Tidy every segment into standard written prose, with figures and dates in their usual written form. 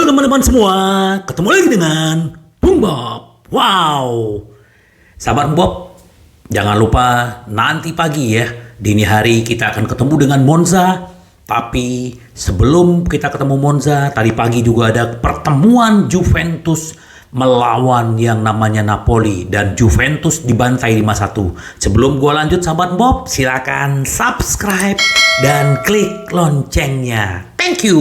teman-teman semua, ketemu lagi dengan Bung Bob. Wow, sahabat Bob, jangan lupa nanti pagi ya, dini hari kita akan ketemu dengan Monza. Tapi sebelum kita ketemu Monza, tadi pagi juga ada pertemuan Juventus melawan yang namanya Napoli dan Juventus dibantai 5-1. Sebelum gua lanjut sahabat Bob, silakan subscribe dan klik loncengnya. Thank you.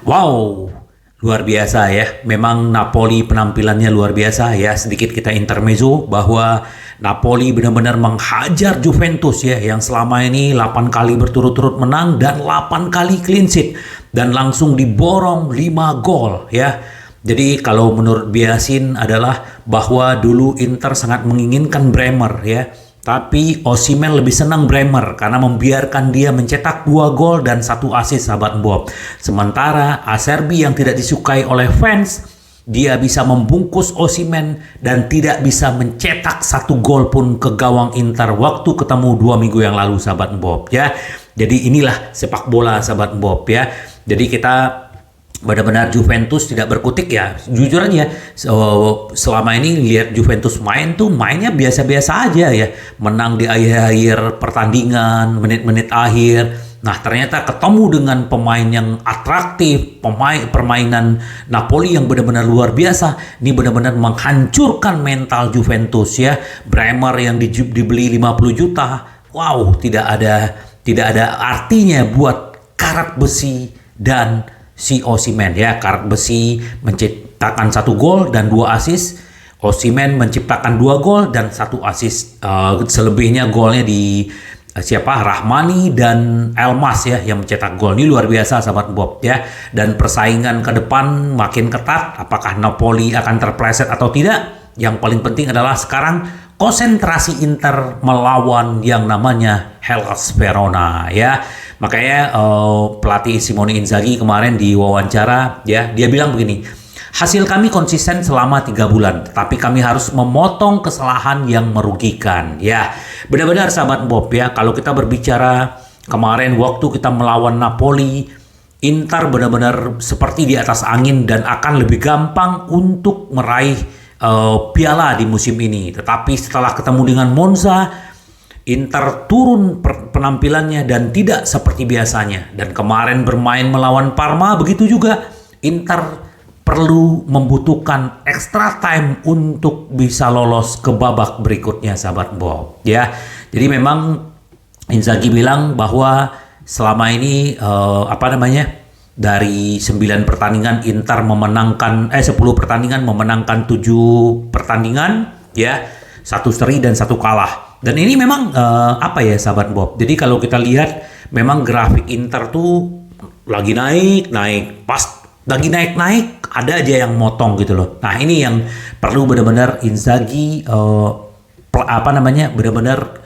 Wow, luar biasa ya. Memang Napoli penampilannya luar biasa ya. Sedikit kita intermezzo bahwa Napoli benar-benar menghajar Juventus ya, yang selama ini 8 kali berturut-turut menang dan 8 kali clean sheet dan langsung diborong 5 gol ya. Jadi kalau menurut Biasin adalah bahwa dulu Inter sangat menginginkan Bremer ya. Tapi Osimhen lebih senang Bremer karena membiarkan dia mencetak 2 gol dan 1 assist sahabat Bob. Sementara Acerbi yang tidak disukai oleh fans, dia bisa membungkus Osimhen dan tidak bisa mencetak 1 gol pun ke gawang Inter waktu ketemu 2 minggu yang lalu sahabat Bob ya. Jadi inilah sepak bola sahabat Bob ya. Jadi kita benar-benar Juventus tidak berkutik ya. Jujur aja, selama ini lihat Juventus main tuh mainnya biasa-biasa aja ya. Menang di akhir-akhir pertandingan, menit-menit akhir. Nah ternyata ketemu dengan pemain yang atraktif, permainan Napoli yang benar-benar luar biasa. Ini benar-benar menghancurkan mental Juventus ya. Bremer yang dibeli 50 juta. Wow, tidak ada artinya buat karat besi dan si Osimhen ya. Karat besi menciptakan 1 gol dan 2 assist. Osimhen menciptakan 2 gol dan 1 assist. Selebihnya golnya di Rahmani dan Elmas ya yang mencetak gol. Ini luar biasa sahabat Bob ya. Dan persaingan ke depan makin ketat. Apakah Napoli akan terpleset atau tidak? Yang paling penting adalah sekarang konsentrasi Inter melawan yang namanya Hellas Verona ya. Makanya pelatih Simone Inzaghi kemarin di wawancara ya, dia bilang begini, hasil kami konsisten selama 3 bulan, tapi kami harus memotong kesalahan yang merugikan ya. Benar-benar sahabat Bob ya, kalau kita berbicara kemarin waktu kita melawan Napoli, Inter benar-benar seperti di atas angin dan akan lebih gampang untuk meraih piala di musim ini. Tetapi setelah ketemu dengan Monza, Inter turun penampilannya dan tidak seperti biasanya. Dan kemarin bermain melawan Parma begitu juga. Inter perlu membutuhkan extra time untuk bisa lolos ke babak berikutnya sahabat Bob ya. Jadi memang Inzaghi bilang bahwa selama ini dari 9 pertandingan Inter memenangkan 10 pertandingan memenangkan 7 pertandingan ya, 1 seri dan 1 kalah. Dan ini memang sahabat Bob. Jadi kalau kita lihat memang grafik Inter tuh lagi naik. Pas lagi naik ada aja yang motong gitu loh. Nah, ini yang perlu benar-benar Inzaghi benar-benar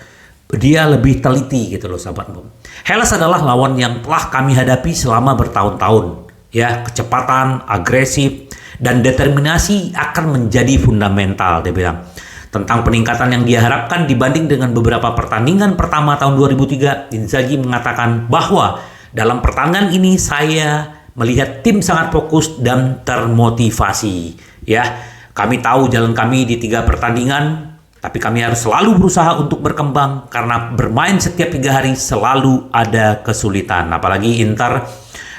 dia lebih teliti gitu loh sahabat Bob. Hellas adalah lawan yang telah kami hadapi selama bertahun-tahun. Ya, kecepatan, agresif dan determinasi akan menjadi fundamental dia bilang. Tentang peningkatan yang diharapkan dibanding dengan beberapa pertandingan pertama tahun 2003, Inzaghi mengatakan bahwa dalam pertandingan ini saya melihat tim sangat fokus dan termotivasi. Ya, kami tahu jalan kami di 3 pertandingan, tapi kami harus selalu berusaha untuk berkembang karena bermain setiap 3 hari selalu ada kesulitan. Apalagi Inter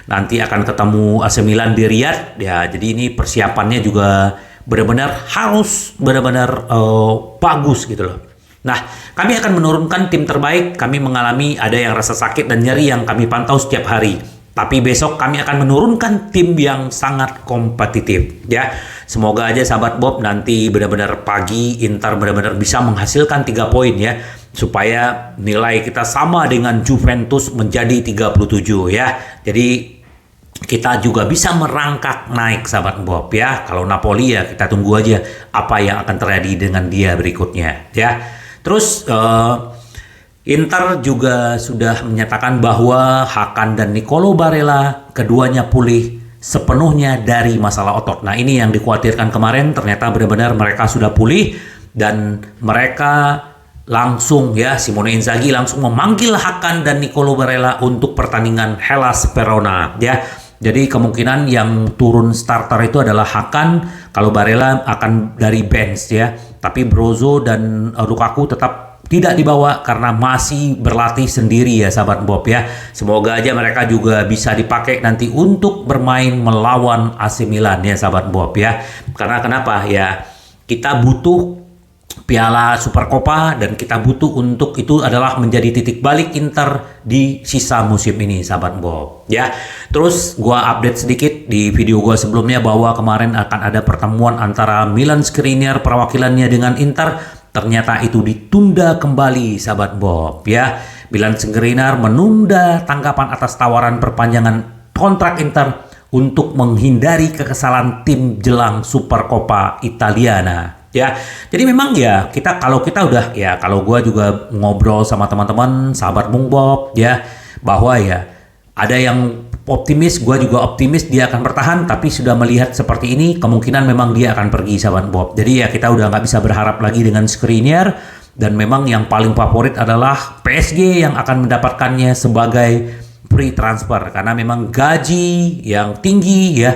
nanti akan ketemu AC Milan di Riyadh. Ya, jadi ini persiapannya juga benar-benar harus bagus gitu loh. Nah, kami akan menurunkan tim terbaik. Kami mengalami ada yang rasa sakit dan nyeri yang kami pantau setiap hari. Tapi besok kami akan menurunkan tim yang sangat kompetitif ya. Semoga aja sahabat Bob nanti benar-benar pagi Inter benar-benar bisa menghasilkan 3 poin ya, supaya nilai kita sama dengan Juventus menjadi 37 ya. Jadi kita juga bisa merangkak naik sahabat Bob ya. Kalau Napoli ya kita tunggu aja apa yang akan terjadi dengan dia berikutnya ya. Terus Inter juga sudah menyatakan bahwa Hakan dan Nicolo Barella keduanya pulih sepenuhnya dari masalah otot. Nah, ini yang dikhawatirkan kemarin, ternyata benar-benar mereka sudah pulih dan mereka langsung ya, Simone Inzaghi langsung memanggil Hakan dan Nicolo Barella untuk pertandingan Hellas Verona ya. Jadi kemungkinan yang turun starter itu adalah Hakan, kalau Barella akan dari bench ya. Tapi Brozo dan Lukaku tetap tidak dibawa karena masih berlatih sendiri ya sahabat Bob ya. Semoga aja mereka juga bisa dipakai nanti untuk bermain melawan AC Milan ya sahabat Bob ya. Karena kenapa ya, kita butuh Piala Supercoppa dan kita butuh untuk itu adalah menjadi titik balik Inter di sisa musim ini sahabat Bob ya. Terus gua update sedikit di video gua sebelumnya bahwa kemarin akan ada pertemuan antara Milan Skriniar perwakilannya dengan Inter. Ternyata itu ditunda kembali sahabat Bob ya. Milan Skriniar menunda tanggapan atas tawaran perpanjangan kontrak Inter untuk menghindari kekesalan tim jelang Supercoppa Italiana. Ya, jadi memang ya kalau kita udah ya, kalau gua juga ngobrol sama teman-teman sahabat Bung Bob ya, bahwa ya ada yang optimis, gua juga optimis dia akan bertahan, tapi sudah melihat seperti ini kemungkinan memang dia akan pergi sahabat Bob. Jadi ya kita udah nggak bisa berharap lagi dengan Skriniar, dan memang yang paling favorit adalah PSG yang akan mendapatkannya sebagai free transfer karena memang gaji yang tinggi ya.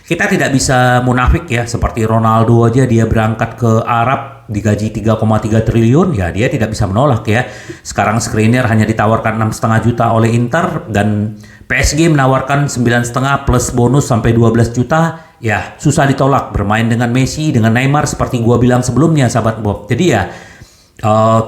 Kita tidak bisa munafik ya, seperti Ronaldo aja dia berangkat ke Arab digaji 3,3 triliun ya, dia tidak bisa menolak ya. Sekarang Skriniar hanya ditawarkan 6,5 juta oleh Inter dan PSG menawarkan 9,5 plus bonus sampai 12 juta. Ya, susah ditolak bermain dengan Messi, dengan Neymar seperti gua bilang sebelumnya sahabat Bob. Jadi ya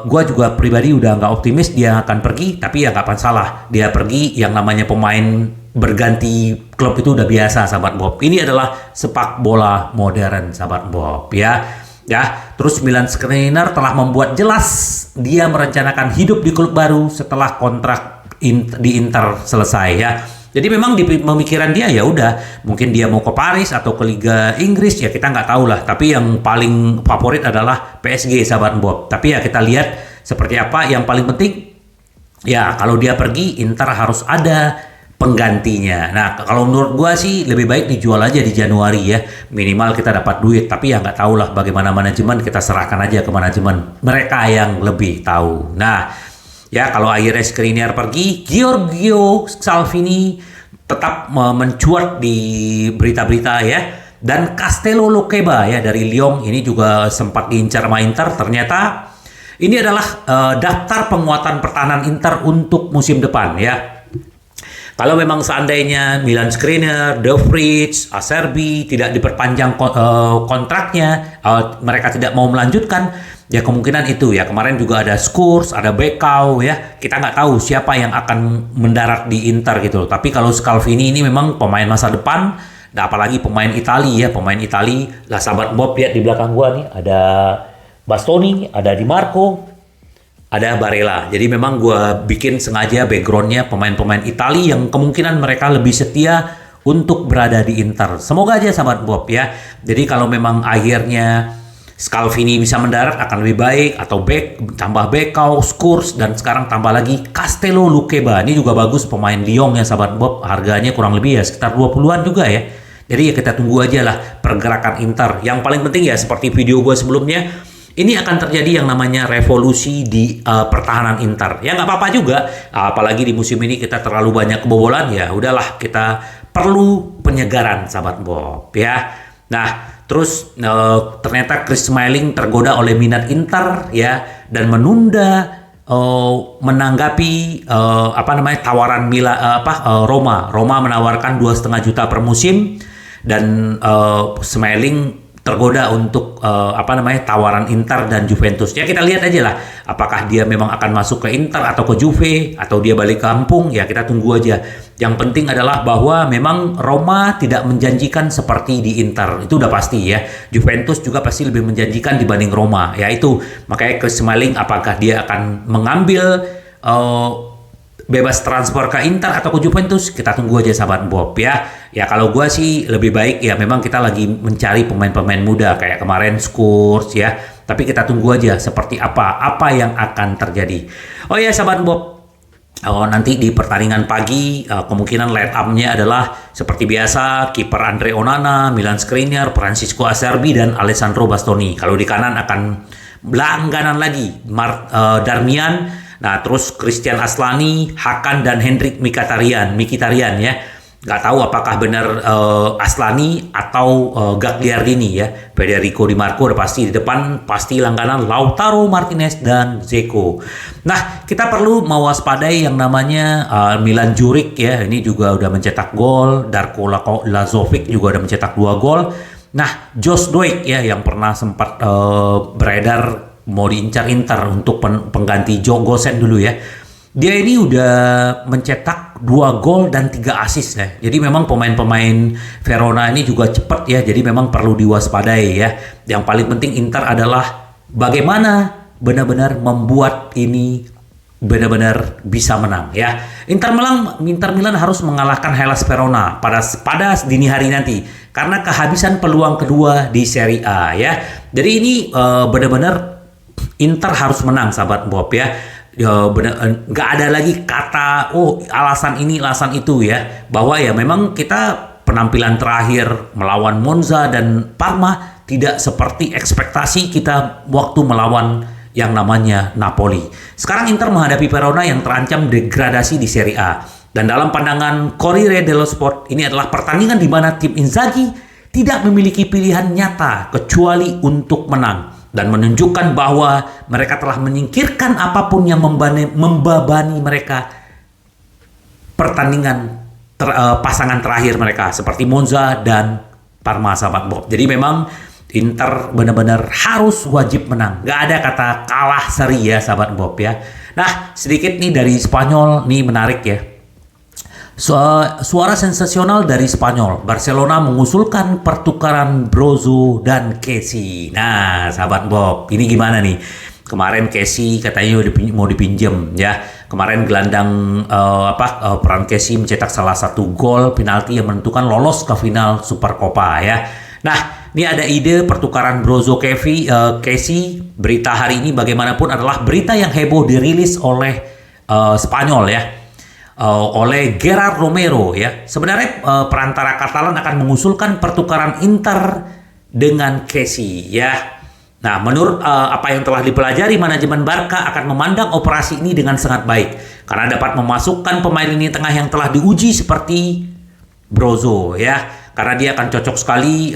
gua juga pribadi udah nggak optimis dia akan pergi, tapi ya nggak salah dia pergi, yang namanya pemain berganti klub itu udah biasa sahabat Bob. Ini adalah sepak bola modern sahabat Bob ya. Ya, terus Milan Skriniar telah membuat jelas dia merencanakan hidup di klub baru setelah kontrak di Inter selesai ya. Jadi memang di pemikiran dia ya udah, mungkin dia mau ke Paris atau ke Liga Inggris ya, kita nggak tahu lah. Tapi yang paling favorit adalah PSG sahabat Bob. Tapi ya kita lihat seperti apa. Yang paling penting ya kalau dia pergi, Inter harus ada penggantinya. Nah, kalau menurut gua sih lebih baik dijual aja di Januari ya. Minimal kita dapat duit, tapi ya nggak tahu lah bagaimana manajemen, kita serahkan aja ke manajemen. Mereka yang lebih tahu. Nah, ya kalau akhirnya Skriniar pergi, Giorgio Salvini tetap mencuat di berita-berita ya. Dan Castello Luqueba ya dari Lyon ini juga sempat diincar sama Inter. Ternyata ini adalah daftar penguatan pertahanan Inter untuk musim depan ya. Kalau memang seandainya Milan Skriniar, De Vrij, Acerbi tidak diperpanjang kontraknya, mereka tidak mau melanjutkan, ya kemungkinan itu ya. Kemarin juga ada Skurks, ada Bekau ya. Kita nggak tahu siapa yang akan mendarat di Inter gitu. Tapi kalau Scalvini ini memang pemain masa depan, dan apalagi pemain Itali ya, pemain Itali. Lah sahabat Bob, lihat di belakang gua nih ada Bastoni, ada Di Marco, ada Barella. Jadi memang gue bikin sengaja backgroundnya pemain-pemain Itali yang kemungkinan mereka lebih setia untuk berada di Inter. Semoga aja sahabat Bob ya. Jadi kalau memang akhirnya Scalvini bisa mendarat akan lebih baik, atau tambah Bekau, Skurks, dan sekarang tambah lagi Castello Luqueba. Ini juga bagus pemain Lyon ya sahabat Bob. Harganya kurang lebih ya sekitar 20-an juga ya. Jadi ya kita tunggu aja lah pergerakan Inter. Yang paling penting ya seperti video gue sebelumnya, ini akan terjadi yang namanya revolusi di pertahanan Inter. Ya nggak apa-apa juga, apalagi di musim ini kita terlalu banyak kebobolan, ya udahlah kita perlu penyegaran sahabat Bob ya. Nah, terus ternyata Chris Smalling tergoda oleh minat Inter ya, dan menunda menanggapi tawaran Roma. Roma menawarkan 2,5 juta per musim, dan Smalling tergoda untuk tawaran Inter dan Juventus. Ya kita lihat aja lah apakah dia memang akan masuk ke Inter atau ke Juve, atau dia balik kampung, ya kita tunggu aja. Yang penting adalah bahwa memang Roma tidak menjanjikan seperti di Inter, itu udah pasti ya. Juventus juga pasti lebih menjanjikan dibanding Roma, ya itu. Makanya Chris Smalling apakah dia akan mengambil bebas transfer ke Inter atau ke Juventus, kita tunggu aja sahabat Bob ya. Ya kalau gue sih lebih baik ya memang kita lagi mencari pemain-pemain muda kayak kemarin Skurks ya. Tapi kita tunggu aja seperti apa yang akan terjadi. Oh ya sahabat Bob, nanti di pertandingan pagi kemungkinan line up-nya adalah seperti biasa, kiper Andre Onana, Milan Skriniar, Francisco Acerbi, dan Alessandro Bastoni. Kalau di kanan akan langganan lagi Darmian. Nah, terus Christian Aslani, Hakan, dan Hendrik Mkhitaryan ya. Nggak tahu apakah benar Aslani atau Gagliardini ya. Federico Di Marco udah pasti di depan, pasti langganan Lautaro Martinez dan Dzeko. Nah, kita perlu mewaspadai yang namanya Milan Juric ya. Ini juga udah mencetak gol. Darko Lazovic juga udah mencetak 2 gol. Nah, Jos Doik ya yang pernah sempat beredar mau diincar Inter untuk pengganti Joe Gosen dulu ya. Dia ini udah mencetak 2 gol dan 3 assist ya. Jadi memang pemain-pemain Verona ini juga cepat ya. Jadi memang perlu diwaspadai ya. Yang paling penting Inter adalah bagaimana benar-benar membuat ini benar-benar bisa menang ya. Inter Milan harus mengalahkan Hellas Verona pada dini hari nanti karena kehabisan peluang kedua di Serie A ya. Jadi ini benar-benar Inter harus menang sahabat Bob ya. Nggak ada lagi kata alasan ini alasan itu ya, bahwa ya memang kita penampilan terakhir melawan Monza dan Parma tidak seperti ekspektasi kita waktu melawan yang namanya Napoli. Sekarang Inter menghadapi Verona yang terancam degradasi di Serie A, dan dalam pandangan Corriere dello Sport ini adalah pertandingan di mana tim Inzaghi tidak memiliki pilihan nyata kecuali untuk menang dan menunjukkan bahwa mereka telah menyingkirkan apapun yang membebani mereka pertandingan pasangan terakhir mereka seperti Monza dan Parma sahabat Bob. Jadi memang Inter benar-benar harus wajib menang. Gak ada kata kalah seri ya sahabat Bob ya. Nah, sedikit nih dari Spanyol nih menarik ya. Suara sensasional dari Spanyol. Barcelona mengusulkan pertukaran Brozo dan Kessi. Nah, sahabat Bob, ini gimana nih? Kemarin Kessi katanya mau dipinjam ya. Kemarin gelandang peran Kessi mencetak salah satu gol penalti yang menentukan lolos ke final Supercopa ya. Nah, ini ada ide pertukaran Brozo Kessi. Berita hari ini bagaimanapun adalah berita yang heboh dirilis oleh Spanyol ya. Oleh Gerard Romero ya. Sebenarnya perantara Katalan akan mengusulkan pertukaran Inter dengan Kessi ya. Nah, menurut apa yang telah dipelajari, manajemen Barca akan memandang operasi ini dengan sangat baik karena dapat memasukkan pemain lini tengah yang telah diuji seperti Brozo ya. Karena dia akan cocok sekali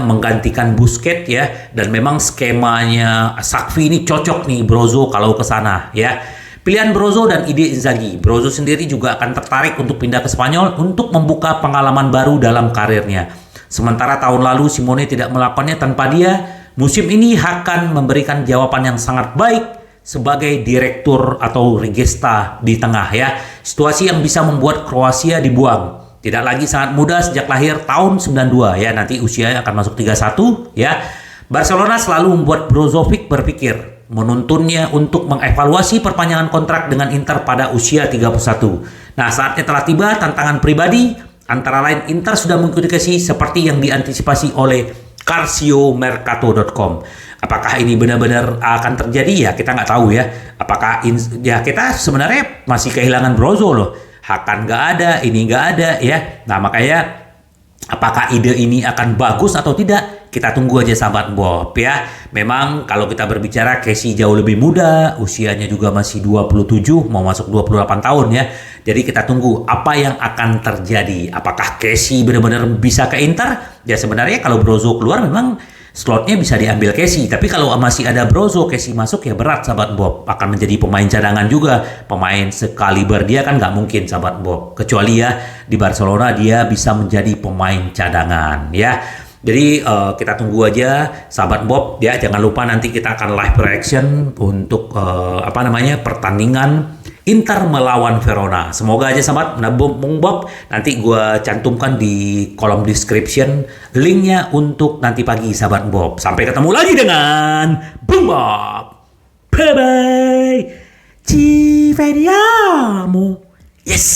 menggantikan Busquets ya, dan memang skemanya Sakfi ini cocok nih Brozo kalau ke sana ya. Pilihan Brozo dan ide Inzaghi. Brozo sendiri juga akan tertarik untuk pindah ke Spanyol untuk membuka pengalaman baru dalam karirnya. Sementara tahun lalu Simone tidak melakukannya tanpa dia, musim ini akan memberikan jawaban yang sangat baik sebagai direktur atau regista di tengah ya. Situasi yang bisa membuat Kroasia dibuang. Tidak lagi sangat muda sejak lahir tahun 92 ya. Nanti usianya akan masuk 31 ya. Barcelona selalu membuat Brozovic berpikir menuntunnya untuk mengevaluasi perpanjangan kontrak dengan Inter pada usia 31. Nah, saatnya telah tiba tantangan pribadi, antara lain Inter sudah mengikuti Kessi seperti yang diantisipasi oleh calciomercato.com. Apakah ini benar-benar akan terjadi ya? Kita nggak tahu ya. Apakah kita sebenarnya masih kehilangan Brozo loh. Hakan nggak ada, ini nggak ada ya. Nah, makanya apakah ide ini akan bagus atau tidak? Kita tunggu aja sahabat Bob ya. Memang kalau kita berbicara Kessi jauh lebih muda, usianya juga masih 27, mau masuk 28 tahun ya. Jadi kita tunggu apa yang akan terjadi. Apakah Kessi benar-benar bisa ke Inter? Ya sebenarnya kalau Brozo keluar memang slotnya bisa diambil Kessi. Tapi kalau masih ada Brozo, Kessi masuk ya berat sahabat Bob. Akan menjadi pemain cadangan juga. Pemain sekaliber dia kan nggak mungkin sahabat Bob. Kecuali ya di Barcelona dia bisa menjadi pemain cadangan ya. Jadi kita tunggu aja sahabat Bob ya. Jangan lupa nanti kita akan live reaction untuk pertandingan Inter melawan Verona. Semoga aja sahabat Bung Bob. Nanti gue cantumkan di kolom description linknya untuk nanti pagi sahabat Bob. Sampai ketemu lagi dengan Bung Bob. Bye bye. Ci vediamo. Yes.